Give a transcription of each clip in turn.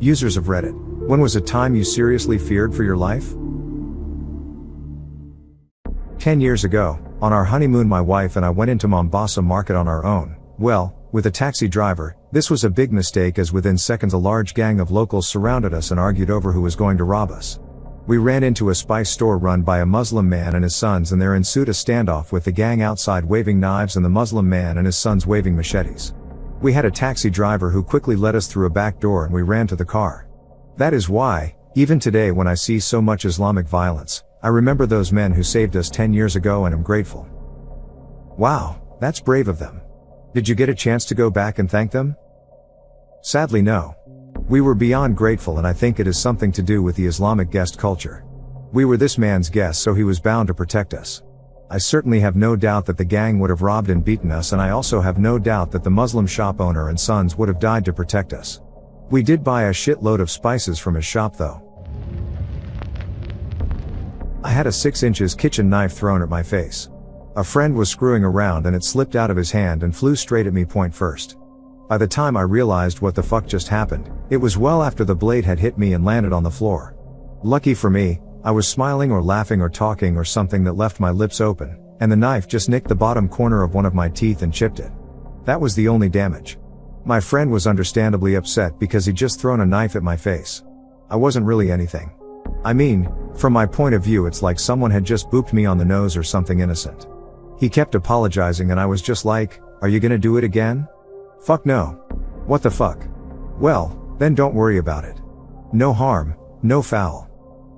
Users of Reddit, when was a time you seriously feared for your life? 10 years ago, on our honeymoon my wife and I went into Mombasa market on our own, well, with a taxi driver. This was a big mistake as within seconds a large gang of locals surrounded us and argued over who was going to rob us. We ran into a spice store run by a Muslim man and his sons and there ensued a standoff with the gang outside waving knives and the Muslim man and his sons waving machetes. We had a taxi driver who quickly led us through a back door and we ran to the car. That is why, even today when I see so much Islamic violence, I remember those men who saved us 10 years ago and am grateful. Wow, that's brave of them. Did you get a chance to go back and thank them? Sadly no. We were beyond grateful and I think it is something to do with the Islamic guest culture. We were this man's guests so he was bound to protect us. I certainly have no doubt that the gang would have robbed and beaten us and I also have no doubt that the Muslim shop owner and sons would have died to protect us. We did buy a shitload of spices from his shop though. I had a 6 inches kitchen knife thrown at my face. A friend was screwing around and it slipped out of his hand and flew straight at me point first. By the time I realized what the fuck just happened, it was well after the blade had hit me and landed on the floor. Lucky for me, I was smiling or laughing or talking or something that left my lips open, and the knife just nicked the bottom corner of one of my teeth and chipped it. That was the only damage. My friend was understandably upset because he'd just thrown a knife at my face. I wasn't really anything. I mean, from my point of view it's like someone had just booped me on the nose or something innocent. He kept apologizing and I was just like, are you gonna do it again? Fuck no. What the fuck? Well, then don't worry about it. No harm, no foul.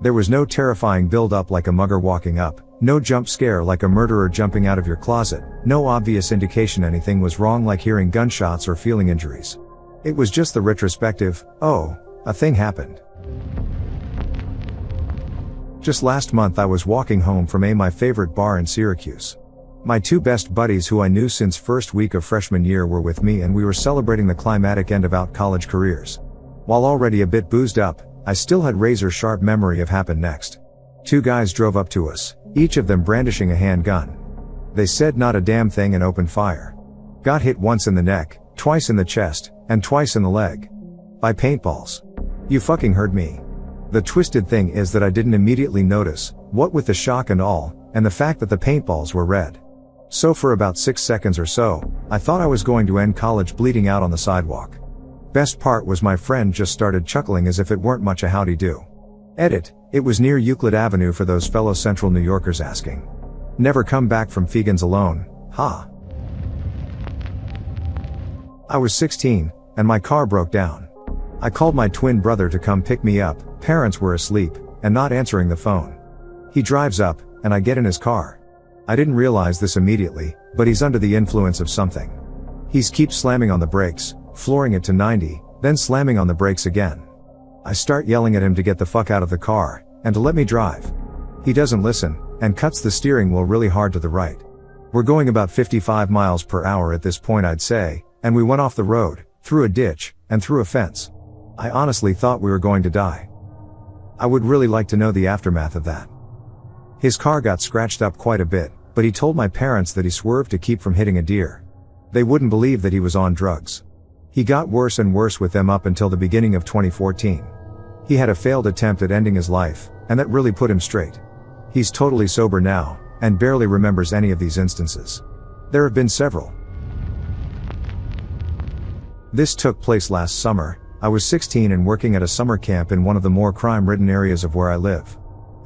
There was no terrifying build-up like a mugger walking up, no jump scare like a murderer jumping out of your closet, no obvious indication anything was wrong like hearing gunshots or feeling injuries. It was just the retrospective, oh, a thing happened. Just last month I was walking home from my favorite bar in Syracuse. My 2 best buddies who I knew since first week of freshman year were with me and we were celebrating the climatic end of out college careers. While already a bit boozed up, I still had razor-sharp memory of happened next. 2 guys drove up to us, each of them brandishing a handgun. They said not a damn thing and opened fire. Got hit once in the neck, twice in the chest, and twice in the leg. By paintballs. You fucking heard me. The twisted thing is that I didn't immediately notice, what with the shock and all, and the fact that the paintballs were red. So for about 6 seconds or so, I thought I was going to end college bleeding out on the sidewalk. Best part was my friend just started chuckling as if it weren't much a howdy do. Edit, it was near Euclid Avenue for those fellow Central New Yorkers asking. Never come back from Fegans alone, ha. I was 16, and my car broke down. I called my twin brother to come pick me up, parents were asleep, and not answering the phone. He drives up, and I get in his car. I didn't realize this immediately, but he's under the influence of something. He's keeps slamming on the brakes, flooring it to 90, then slamming on the brakes again. I start yelling at him to get the fuck out of the car, and to let me drive. He doesn't listen, and cuts the steering wheel really hard to the right. We're going about 55 miles per hour at this point I'd say, and we went off the road, through a ditch, and through a fence. I honestly thought we were going to die. I would really like to know the aftermath of that. His car got scratched up quite a bit, but he told my parents that he swerved to keep from hitting a deer. They wouldn't believe that he was on drugs. He got worse and worse with them up until the beginning of 2014. He had a failed attempt at ending his life, and that really put him straight. He's totally sober now, and barely remembers any of these instances. There have been several. This took place last summer. I was 16 and working at a summer camp in one of the more crime-ridden areas of where I live.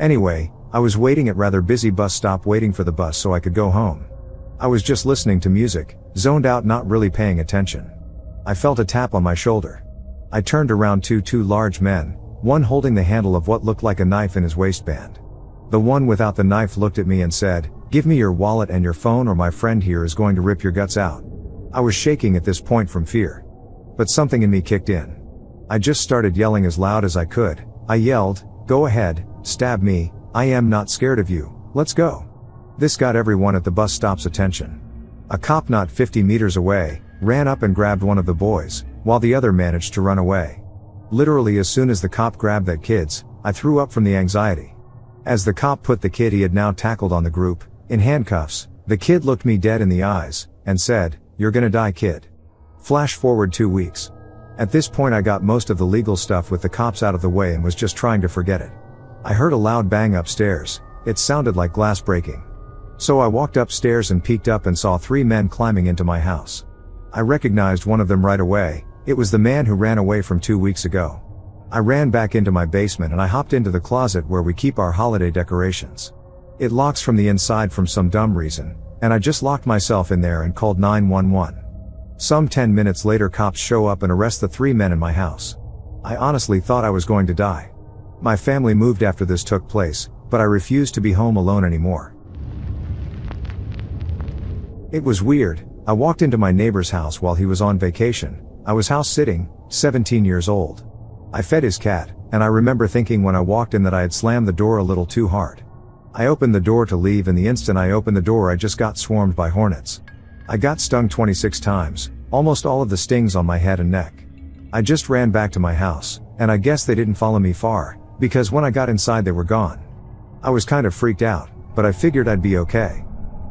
Anyway, I was waiting at rather busy bus stop waiting for the bus so I could go home. I was just listening to music, zoned out not really paying attention. I felt a tap on my shoulder. I turned around two large men, one holding the handle of what looked like a knife in his waistband. The one without the knife looked at me and said, "Give me your wallet and your phone or my friend here is going to rip your guts out." I was shaking at this point from fear. But something in me kicked in. I just started yelling as loud as I could. I yelled, "Go ahead, stab me, I am not scared of you, let's go." This got everyone at the bus stop's attention. A cop not 50 meters away, ran up and grabbed one of the boys, while the other managed to run away. Literally as soon as the cop grabbed that kid's, I threw up from the anxiety. As the cop put the kid he had now tackled on the group, in handcuffs, the kid looked me dead in the eyes, and said, "You're gonna die, kid." Flash forward 2 weeks. At this point I got most of the legal stuff with the cops out of the way and was just trying to forget it. I heard a loud bang upstairs. It sounded like glass breaking. So I walked upstairs and peeked up and saw 3 men climbing into my house. I recognized one of them right away. It was the man who ran away from 2 weeks ago. I ran back into my basement and I hopped into the closet where we keep our holiday decorations. It locks from the inside from some dumb reason, and I just locked myself in there and called 911. Some 10 minutes later cops show up and arrest the 3 men in my house. I honestly thought I was going to die. My family moved after this took place, but I refused to be home alone anymore. It was weird. I walked into my neighbor's house while he was on vacation. I was house sitting, 17 years old. I fed his cat, and I remember thinking when I walked in that I had slammed the door a little too hard. I opened the door to leave, and the instant I opened the door I just got swarmed by hornets. I got stung 26 times, almost all of the stings on my head and neck. I just ran back to my house, and I guess they didn't follow me far, because when I got inside they were gone. I was kind of freaked out, but I figured I'd be okay.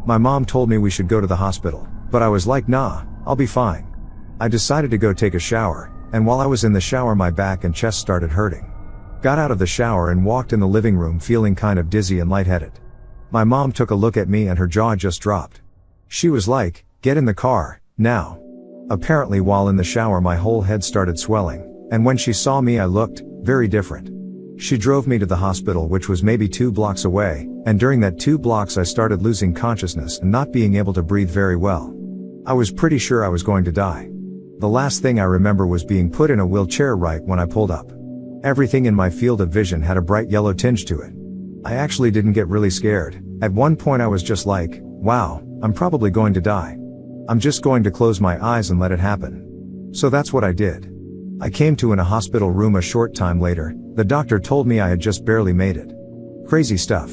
My mom told me we should go to the hospital, but I was like, nah, I'll be fine. I decided to go take a shower, and while I was in the shower my back and chest started hurting. Got out of the shower and walked in the living room feeling kind of dizzy and lightheaded. My mom took a look at me and her jaw just dropped. She was like, "Get in the car, now." Apparently while in the shower my whole head started swelling, and when she saw me I looked very different. She drove me to the hospital, which was maybe 2 blocks away, and during that 2 blocks I started losing consciousness and not being able to breathe very well. I was pretty sure I was going to die. The last thing I remember was being put in a wheelchair right when I pulled up. Everything in my field of vision had a bright yellow tinge to it. I actually didn't get really scared. At one point I was just like, wow, I'm probably going to die. I'm just going to close my eyes and let it happen. So that's what I did. I came to in a hospital room a short time later. The doctor told me I had just barely made it. Crazy stuff.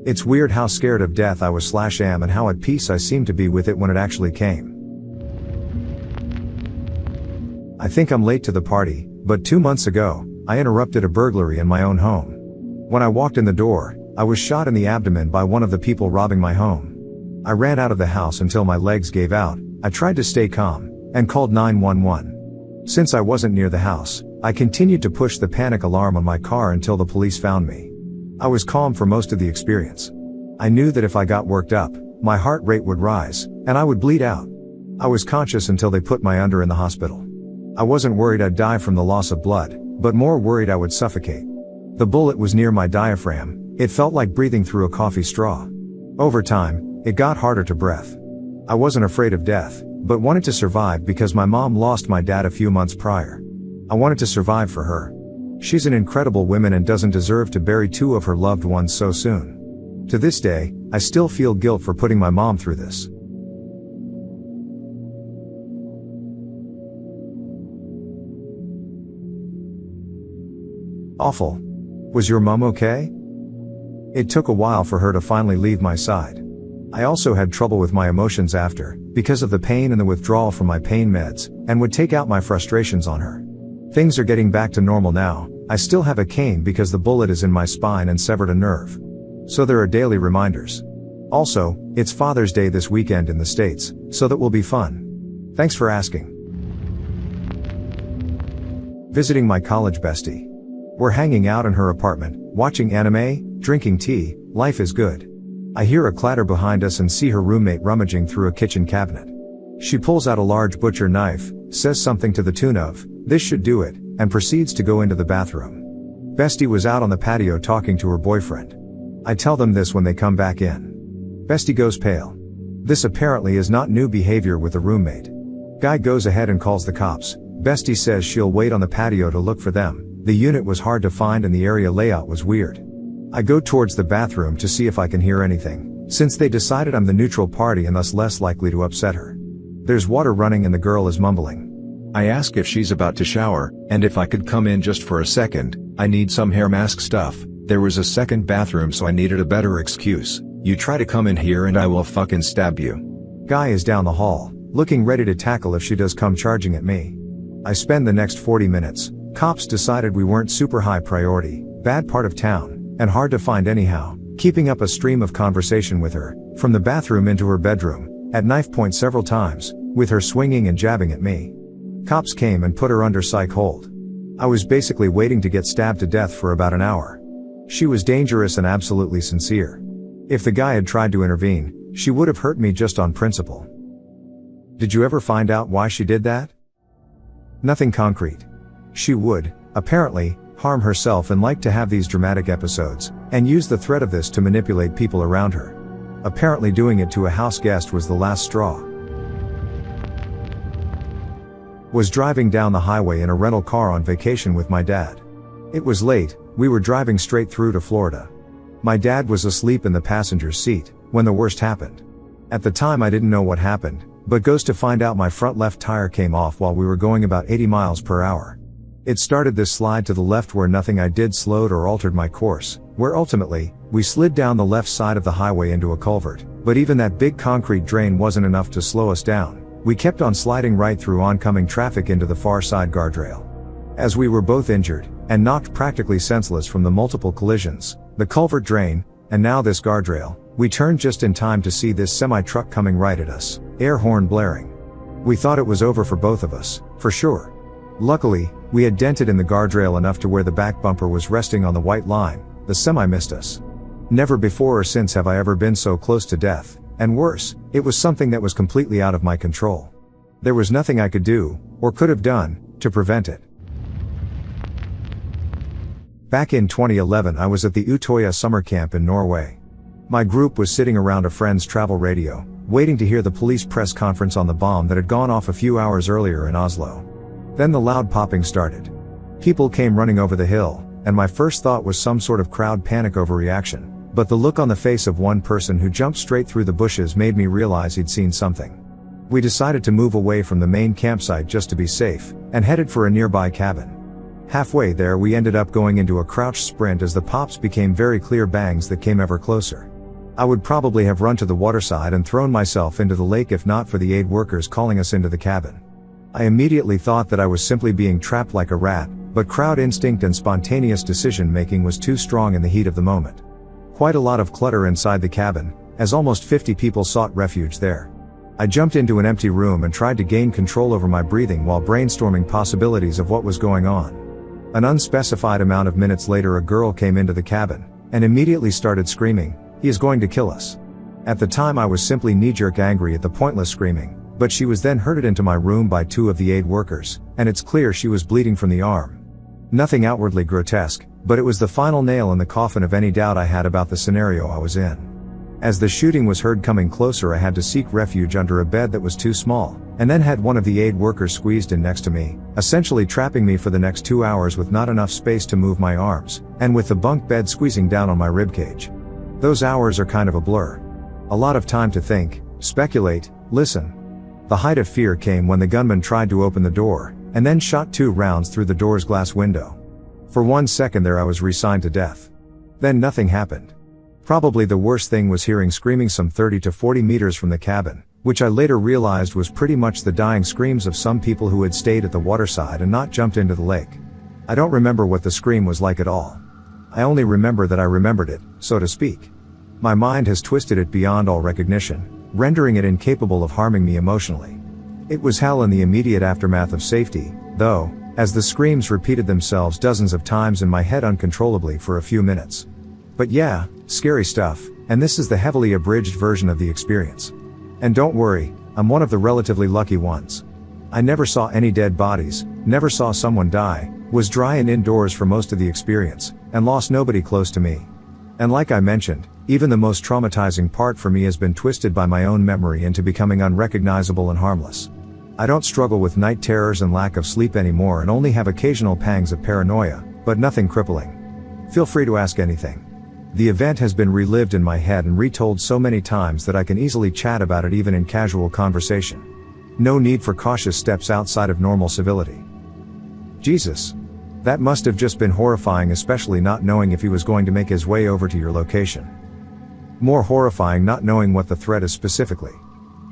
It's weird how scared of death I was/am and how at peace I seemed to be with it when it actually came. I think I'm late to the party, but 2 months ago, I interrupted a burglary in my own home. When I walked in the door, I was shot in the abdomen by one of the people robbing my home. I ran out of the house until my legs gave out. I tried to stay calm, and called 911. Since I wasn't near the house, I continued to push the panic alarm on my car until the police found me. I was calm for most of the experience. I knew that if I got worked up, my heart rate would rise, and I would bleed out. I was conscious until they put my under in the hospital. I wasn't worried I'd die from the loss of blood, but more worried I would suffocate. The bullet was near my diaphragm. It felt like breathing through a coffee straw. Over time, it got harder to breath. I wasn't afraid of death, but wanted to survive because my mom lost my dad a few months prior. I wanted to survive for her. She's an incredible woman and doesn't deserve to bury 2 of her loved ones so soon. To this day, I still feel guilt for putting my mom through this. Awful. Was your mom okay? It took a while for her to finally leave my side. I also had trouble with my emotions after, because of the pain and the withdrawal from my pain meds, and would take out my frustrations on her. Things are getting back to normal now. I still have a cane because the bullet is in my spine and severed a nerve. So there are daily reminders. Also, it's Father's Day this weekend in the States, so that will be fun. Thanks for asking. Visiting my college bestie. We're hanging out in her apartment, watching anime, drinking tea. Life is good. I hear a clatter behind us and see her roommate rummaging through a kitchen cabinet. She pulls out a large butcher knife, says something to the tune of, "This should do it," and proceeds to go into the bathroom. Bestie was out on the patio talking to her boyfriend. I tell them this when they come back in. Bestie goes pale. This apparently is not new behavior with the roommate. Guy goes ahead and calls the cops. Bestie says she'll wait on the patio to look for them. The unit was hard to find and the area layout was weird. I go towards the bathroom to see if I can hear anything, since they decided I'm the neutral party and thus less likely to upset her. There's water running and the girl is mumbling. I ask if she's about to shower, and if I could come in just for a second. I need some hair mask stuff. There was a second bathroom so I needed a better excuse. You try to come in here and I will fucking stab you. Guy is down the hall, looking ready to tackle if she does come charging at me. I spend the next 40 minutes. Cops decided we weren't super high priority, bad part of town, and hard to find anyhow, keeping up a stream of conversation with her, from the bathroom into her bedroom, at knife point several times, with her swinging and jabbing at me. Cops came and put her under psych hold. I was basically waiting to get stabbed to death for about an hour. She was dangerous and absolutely sincere. If the guy had tried to intervene, she would have hurt me just on principle. Did you ever find out why she did that? Nothing concrete. She would, apparently, harm herself and like to have these dramatic episodes, and use the threat of this to manipulate people around her. Apparently doing it to a house guest was the last straw. Was driving down the highway in a rental car on vacation with my dad. It was late, we were driving straight through to Florida. My dad was asleep in the passenger's seat, when the worst happened. At the time I didn't know what happened, but goes to find out my front left tire came off while we were going about 80 miles per hour. It started this slide to the left where nothing I did slowed or altered my course, where ultimately, we slid down the left side of the highway into a culvert, but even that big concrete drain wasn't enough to slow us down. We kept on sliding right through oncoming traffic into the far side guardrail. As we were both injured, and knocked practically senseless from the multiple collisions, the culvert drain, and now this guardrail, we turned just in time to see this semi-truck coming right at us, air horn blaring. We thought it was over for both of us, for sure. Luckily, we had dented in the guardrail enough to where the back bumper was resting on the white line. The semi missed us. Never before or since have I ever been so close to death, and worse, it was something that was completely out of my control. There was nothing I could do, or could have done, to prevent it. Back in 2011 I was at the Utøya summer camp in Norway. My group was sitting around a friend's travel radio, waiting to hear the police press conference on the bomb that had gone off a few hours earlier in Oslo. Then the loud popping started. People came running over the hill, and my first thought was some sort of crowd panic overreaction, but the look on the face of one person who jumped straight through the bushes made me realize he'd seen something. We decided to move away from the main campsite just to be safe, and headed for a nearby cabin. Halfway there we ended up going into a crouched sprint as the pops became very clear bangs that came ever closer. I would probably have run to the waterside and thrown myself into the lake if not for the aid workers calling us into the cabin. I immediately thought that I was simply being trapped like a rat, but crowd instinct and spontaneous decision making was too strong in the heat of the moment. Quite a lot of clutter inside the cabin, as almost 50 people sought refuge there. I jumped into an empty room and tried to gain control over my breathing while brainstorming possibilities of what was going on. An unspecified amount of minutes later a girl came into the cabin, and immediately started screaming, "He is going to kill us." At the time I was simply knee-jerk angry at the pointless screaming, but she was then herded into my room by two of the aid workers, and it's clear she was bleeding from the arm. Nothing outwardly grotesque, but it was the final nail in the coffin of any doubt I had about the scenario I was in. As the shooting was heard coming closer I had to seek refuge under a bed that was too small, and then had one of the aid workers squeezed in next to me, essentially trapping me for the next 2 hours with not enough space to move my arms, and with the bunk bed squeezing down on my ribcage. Those hours are kind of a blur. A lot of time to think, speculate, listen. The height of fear came when the gunman tried to open the door, and then shot 2 rounds through the door's glass window. For 1 second there I was resigned to death. Then nothing happened. Probably the worst thing was hearing screaming some 30 to 40 meters from the cabin, which I later realized was pretty much the dying screams of some people who had stayed at the waterside and not jumped into the lake. I don't remember what the scream was like at all. I only remember that I remembered it, so to speak. My mind has twisted it beyond all recognition, rendering it incapable of harming me emotionally. It was hell in the immediate aftermath of safety, though, as the screams repeated themselves dozens of times in my head uncontrollably for a few minutes. But yeah, scary stuff, and this is the heavily abridged version of the experience. And don't worry, I'm one of the relatively lucky ones. I never saw any dead bodies, never saw someone die, was dry and indoors for most of the experience, and lost nobody close to me. And like I mentioned, even the most traumatizing part for me has been twisted by my own memory into becoming unrecognizable and harmless. I don't struggle with night terrors and lack of sleep anymore and only have occasional pangs of paranoia, but nothing crippling. Feel free to ask anything. The event has been relived in my head and retold so many times that I can easily chat about it even in casual conversation. No need for cautious steps outside of normal civility. Jesus. That must have just been horrifying, especially not knowing if he was going to make his way over to your location. More horrifying not knowing what the threat is specifically.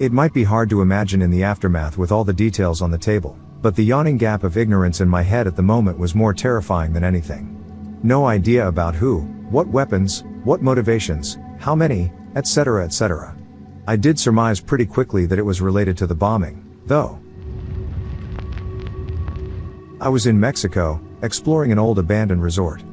It might be hard to imagine in the aftermath with all the details on the table, but the yawning gap of ignorance in my head at the moment was more terrifying than anything. No idea about who, what weapons, what motivations, how many, etc. etc. I did surmise pretty quickly that it was related to the bombing, though. I was in Mexico, exploring an old abandoned resort.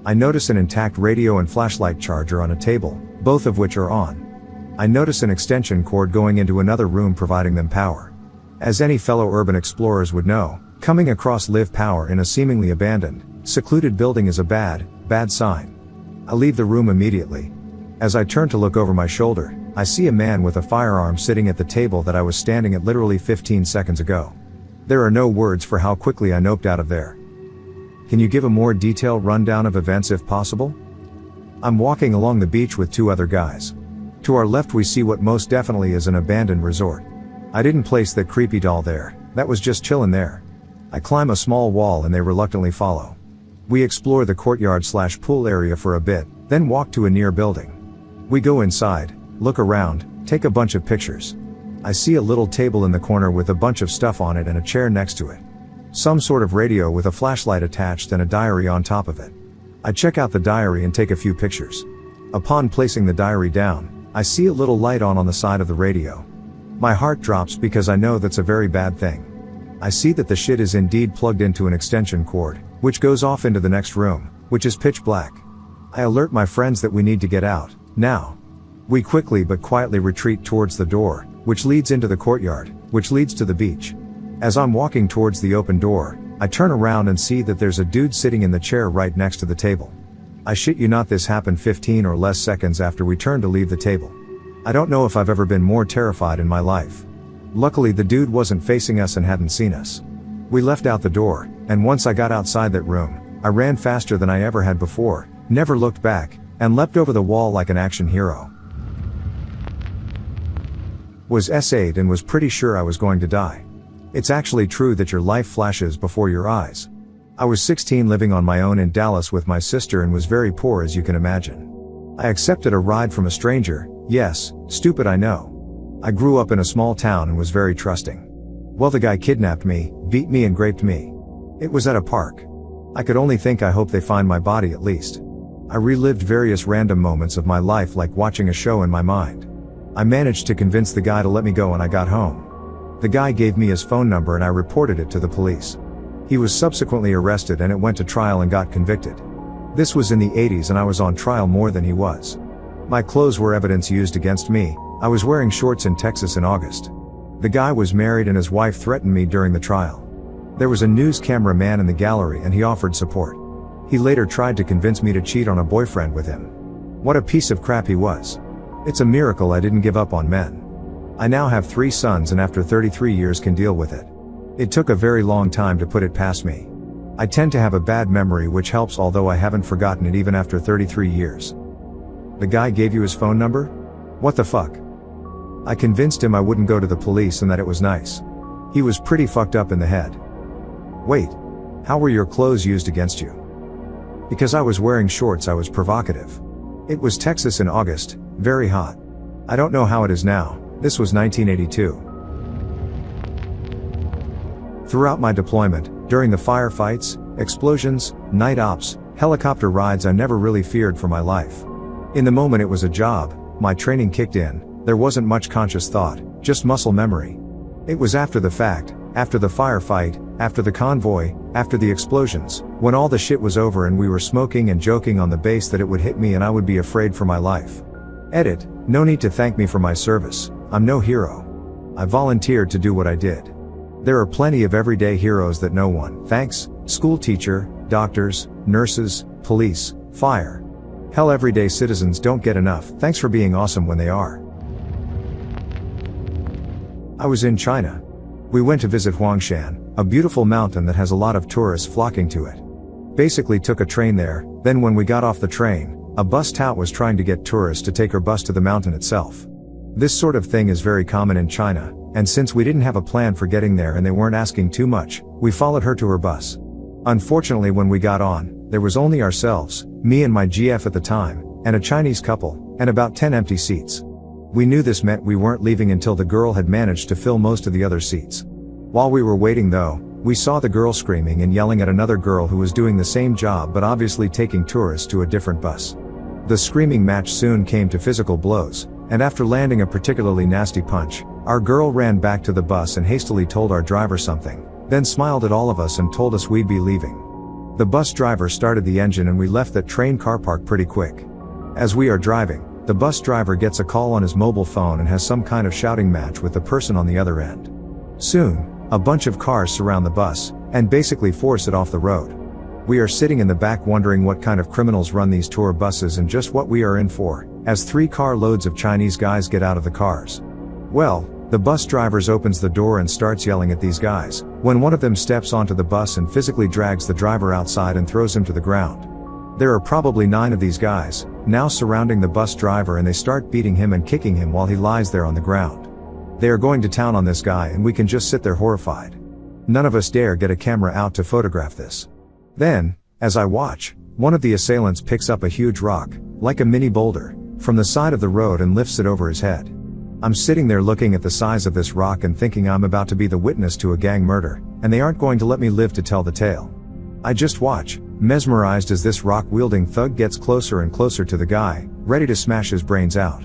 I notice an intact radio and flashlight charger on a table, both of which are on. I notice an extension cord going into another room providing them power. As any fellow urban explorers would know, coming across live power in a seemingly abandoned, secluded building is a bad sign. I leave the room immediately. As I turn to look over my shoulder, I see a man with a firearm sitting at the table that I was standing at literally 15 seconds ago. There are no words for how quickly I noped out of there. Can you give a more detailed rundown of events if possible? I'm walking along the beach with two other guys. To our left we see what most definitely is an abandoned resort. I didn't place that creepy doll there, that was just chillin' there. I climb a small wall and they reluctantly follow. We explore the courtyard/pool area for a bit, then walk to a near building. We go inside, look around, take a bunch of pictures. I see a little table in the corner with a bunch of stuff on it and a chair next to it. Some sort of radio with a flashlight attached and a diary on top of it. I check out the diary and take a few pictures. Upon placing the diary down, I see a little light on the side of the radio. My heart drops because I know that's a very bad thing. I see that the shit is indeed plugged into an extension cord, which goes off into the next room, which is pitch black. I alert my friends that we need to get out, now. We quickly but quietly retreat towards the door, which leads into the courtyard, which leads to the beach. As I'm walking towards the open door, I turn around and see that there's a dude sitting in the chair right next to the table. I shit you not, this happened 15 or less seconds after we turned to leave the table. I don't know if I've ever been more terrified in my life. Luckily the dude wasn't facing us and hadn't seen us. We left out the door, and once I got outside that room, I ran faster than I ever had before, never looked back, and leapt over the wall like an action hero. Was S8 and was pretty sure I was going to die. It's actually true that your life flashes before your eyes. I was 16 living on my own in Dallas with my sister and was very poor, as you can imagine. I accepted a ride from a stranger, yes, stupid I know. I grew up in a small town and was very trusting. Well, the guy kidnapped me, beat me and raped me. It was at a park. I could only think I hope they find my body at least. I relived various random moments of my life like watching a show in my mind. I managed to convince the guy to let me go and I got home. The guy gave me his phone number and I reported it to the police. He was subsequently arrested and it went to trial and got convicted. This was in the 80s and I was on trial more than he was. My clothes were evidence used against me. I was wearing shorts in Texas in August. The guy was married and his wife threatened me during the trial. There was a news cameraman in the gallery and he offered support. He later tried to convince me to cheat on a boyfriend with him. What a piece of crap he was. It's a miracle I didn't give up on men. I now have 3 sons and after 33 years can deal with it. It took a very long time to put it past me. I tend to have a bad memory which helps, although I haven't forgotten it even after 33 years. The guy gave you his phone number? What the fuck? I convinced him I wouldn't go to the police and that it was nice. He was pretty fucked up in the head. Wait, how were your clothes used against you? Because I was wearing shorts, I was provocative. It was Texas in August, very hot. I don't know how it is now, this was 1982. Throughout my deployment, during the firefights, explosions, night ops, helicopter rides, I never really feared for my life. In the moment it was a job, my training kicked in, there wasn't much conscious thought, just muscle memory. It was after the fact, after the firefight, after the convoy, after the explosions, when all the shit was over and we were smoking and joking on the base, that it would hit me and I would be afraid for my life. Edit, no need to thank me for my service, I'm no hero. I volunteered to do what I did. There are plenty of everyday heroes that no one thanks: school teacher, doctors, nurses, police, fire. Hell, everyday citizens don't get enough thanks for being awesome when they are. I was in China. We went to visit Huangshan, a beautiful mountain that has a lot of tourists flocking to it. Basically took a train there, then when we got off the train, a bus tout was trying to get tourists to take her bus to the mountain itself. This sort of thing is very common in China, and since we didn't have a plan for getting there and they weren't asking too much, we followed her to her bus. Unfortunately, when we got on, there was only ourselves, me and my GF at the time, and a Chinese couple, and about 10 empty seats. We knew this meant we weren't leaving until the girl had managed to fill most of the other seats. While we were waiting though, we saw the girl screaming and yelling at another girl who was doing the same job but obviously taking tourists to a different bus. The screaming match soon came to physical blows, and after landing a particularly nasty punch, our girl ran back to the bus and hastily told our driver something, then smiled at all of us and told us we'd be leaving. The bus driver started the engine and we left that train car park pretty quick. As we are driving, the bus driver gets a call on his mobile phone and has some kind of shouting match with the person on the other end. Soon, a bunch of cars surround the bus, and basically force it off the road. We are sitting in the back wondering what kind of criminals run these tour buses and just what we are in for, as 3 car loads of Chinese guys get out of the cars. Well, the bus driver opens the door and starts yelling at these guys, when one of them steps onto the bus and physically drags the driver outside and throws him to the ground. There are probably 9 of these guys, now surrounding the bus driver, and they start beating him and kicking him while he lies there on the ground. They are going to town on this guy and we can just sit there horrified. None of us dare get a camera out to photograph this. Then, as I watch, one of the assailants picks up a huge rock, like a mini boulder, from the side of the road and lifts it over his head. I'm sitting there looking at the size of this rock and thinking I'm about to be the witness to a gang murder, and they aren't going to let me live to tell the tale. I just watch, mesmerized as this rock-wielding thug gets closer and closer to the guy, ready to smash his brains out.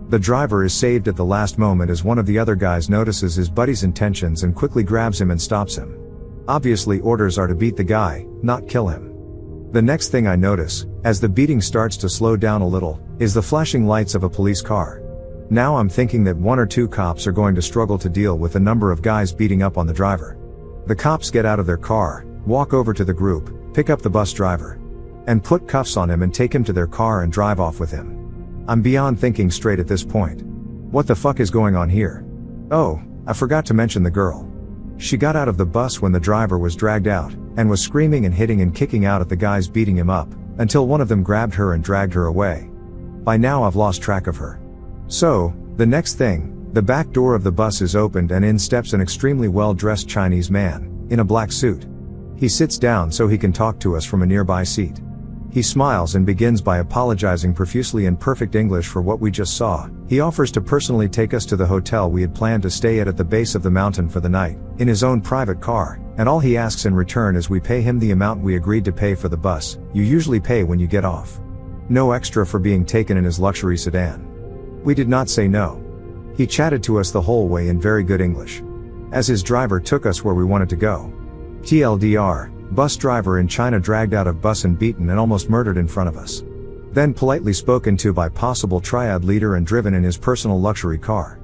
The driver is saved at the last moment as one of the other guys notices his buddy's intentions and quickly grabs him and stops him. Obviously orders are to beat the guy, not kill him. The next thing I notice, as the beating starts to slow down a little, is the flashing lights of a police car. Now I'm thinking that 1 or 2 cops are going to struggle to deal with the number of guys beating up on the driver. The cops get out of their car, walk over to the group, pick up the bus driver, and put cuffs on him and take him to their car and drive off with him. I'm beyond thinking straight at this point. What the fuck is going on here? Oh, I forgot to mention the girl. She got out of the bus when the driver was dragged out, and was screaming and hitting and kicking out at the guys beating him up, until one of them grabbed her and dragged her away. By now I've lost track of her. So, the next thing, the back door of the bus is opened and in steps an extremely well-dressed Chinese man, in a black suit. He sits down so he can talk to us from a nearby seat. He smiles and begins by apologizing profusely in perfect English for what we just saw. He offers to personally take us to the hotel we had planned to stay at the base of the mountain for the night, in his own private car, and all he asks in return is we pay him the amount we agreed to pay for the bus, you usually pay when you get off. No extra for being taken in his luxury sedan. We did not say no. He chatted to us the whole way in very good English. As his driver took us where we wanted to go. TLDR, bus driver in China dragged out of bus and beaten and almost murdered in front of us. Then politely spoken to by possible triad leader and driven in his personal luxury car.